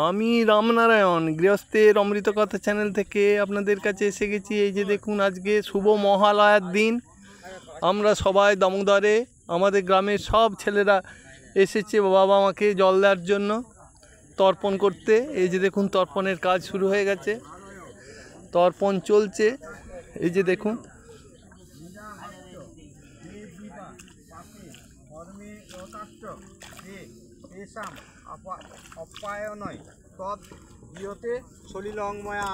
আমি রামনারায়ণ গৃহস্থের অমৃত কথা চ্যানেল থেকে আপনাদের কাছে এসে গেছি। এই যে দেখুন, আজকে শুভ মহালয়ার দিন। আমরা সবাই দামোদরে আমাদের গ্রামের সব ছেলেরা এসেছে বাবা মাকে জল দেওয়ার জন্য, তর্পণ করতে। এই যে দেখুন, তর্পণের কাজ শুরু হয়ে গেছে, তর্পণ চলছে। এই যে দেখুন, অপায়নয় তদ গৃহতে সলিলংময়া।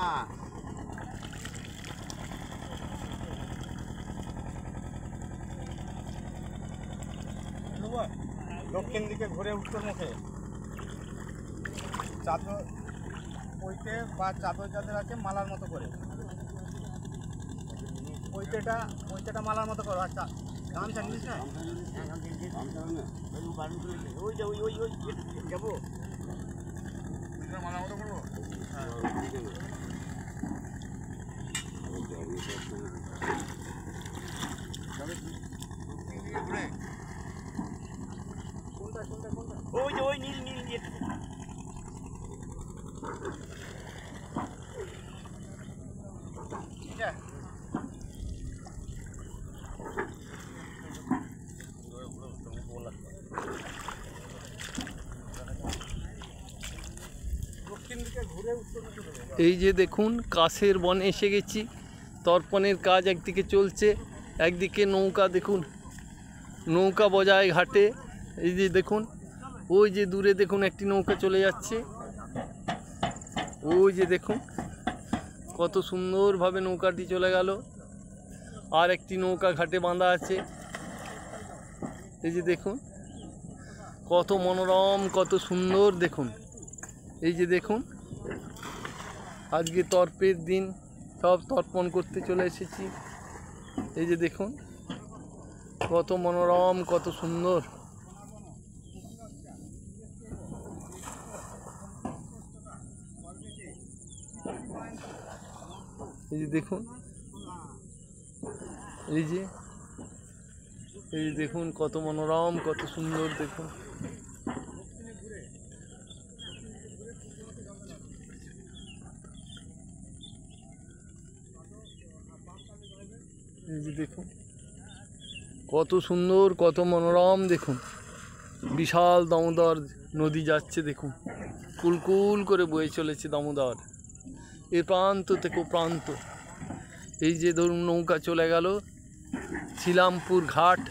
দক্ষিণ দিকে ঘুরে উত্তর মুখে চাদর পৈতে বা চাদর যাদের আছে মালার মতো করে, পৈতেটা মালার মতো করো। আচ্ছা, গামছা নিস না, ওই যে ওই যাবো মালার মতো করবো। ওই যে ওই নীল নীল দিয়ে এই যে দেখুন, কাশের বনে এসে গেছি। তর্পণের কাজ একদিকে চলছে, একদিকে নৌকা দেখুন, নৌকা বজায় ঘাটে। এই যে দেখুন, ওই যে দূরে দেখুন একটি নৌকা চলে যাচ্ছে। ওই যে দেখুন কত সুন্দরভাবে নৌকাটি চলে গেল। আর একটি নৌকা ঘাটে বাঁধা আছে। এই যে দেখুন কত মনোরম, কত সুন্দর দেখুন। এই যে দেখুন, আজকে তর্পের দিন, সব তর্পণ করতে চলে এসেছি। এই যে দেখুন কত মনোরম, কত সুন্দর। এই যে দেখুন, এই যে দেখুন কত মনোরম, কত সুন্দর দেখুন। এই যে দেখুন কত সুন্দর, কত মনোরম দেখুন। বিশাল দামোদর নদী যাচ্ছে দেখুন, কুলকুল করে বয়ে চলেছে দামোদর, এ প্রান্ত থেকে প্রান্ত। এই যে ধরুন নৌকা চলে গেল ছিলামপুর ঘাট।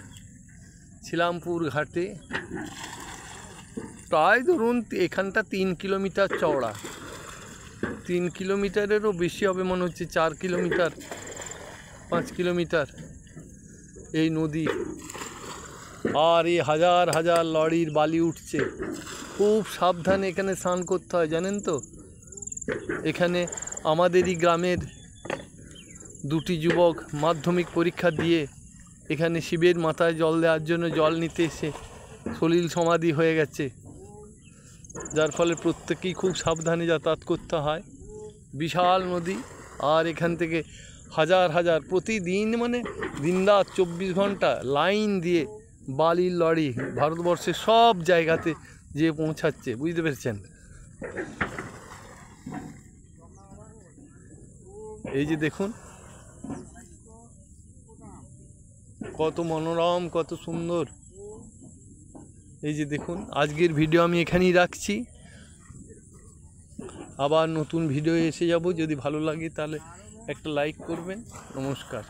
ছিলামপুর ঘাটে প্রায় ধরুন এখানটা 3 কিলোমিটার চওড়া, 3 কিলোমিটারেরও বেশি হবে মনে হচ্ছে, 4 কিলোমিটার 5 কিলোমিটার এই নদী। আর এই হাজার হাজার লরির বালি উঠছে। খুব সাবধানে এখানে স্নান করতে হয়, জানেন তো। এখানে আমাদেরই গ্রামের 2টি যুবক মাধ্যমিক পরীক্ষা দিয়ে এখানে শিবের মাথায় জল দেওয়ার জন্য জল নিতে এসে সলিল সমাধি হয়ে গেছে, যার ফলে প্রত্যেকেই খুব সাবধানে যাতায়াত করতে হয়। বিশাল নদী, আর এখান থেকে হাজার হাজার প্রতিদিন, মানে দিনরাত 24 ঘন্টা লাইন দিয়ে বালির লরি ভারতবর্ষের সব জায়গাতে যে পৌঁছাচ্ছে, বুঝতে পেরেছেন। এই যে দেখুন কত মনোরম, কত সুন্দর। এই যে দেখুন, আজকের ভিডিও আমি এখানেই রাখছি। আবার নতুন ভিডিও এসে যাব। যদি ভালো লাগে তাহলে একটা লাইক করবেন। নমস্কার।